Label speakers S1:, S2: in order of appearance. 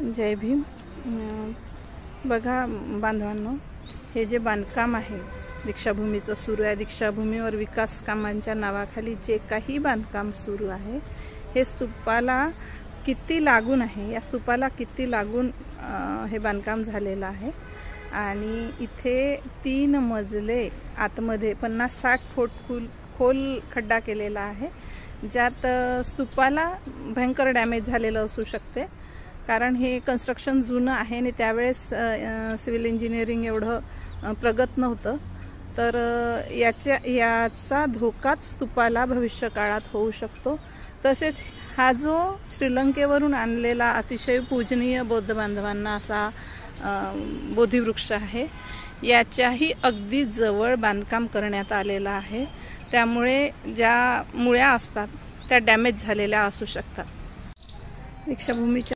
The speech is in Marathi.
S1: जय भीम। बघा बांधवांनो, हे जे बांधकाम आहे दीक्षाभूमीचं सुरू आहे, दीक्षाभूमीवर विकास कामांच्या नावाखाली जे काही बांधकाम सुरू आहे हे स्तूपाला किती लागून आहे, या स्तूपाला किती लागून हे बांधकाम झालेलं आहे। आणि इथे 3 मजले आतमध्ये 50-60 फूट खोल खड्डा केलेला आहे, ज्यात स्तूपाला भयंकर डॅमेज झालेलं असू शकते, कारण हे कन्स्ट्रक्शन जुनं आहे आणि त्यावेळेस सिव्हिल इंजिनिअरिंग एवढं प्रगत नव्हतं। तर याचा धोकाच स्तूपाला भविष्य काळात होऊ शकतो। तसेच हा जो श्रीलंकेवरून आणलेला अतिशय पूजनीय बौद्ध बांधवांना असा बोधिवृक्ष आहे, याच्याही अगदी जवळ बांधकाम करण्यात आलेलं आहे, त्यामुळे ज्या मुळ्या असतात त्या डॅमेज झालेल्या असू शकतात। दीक्षाभूमीच्या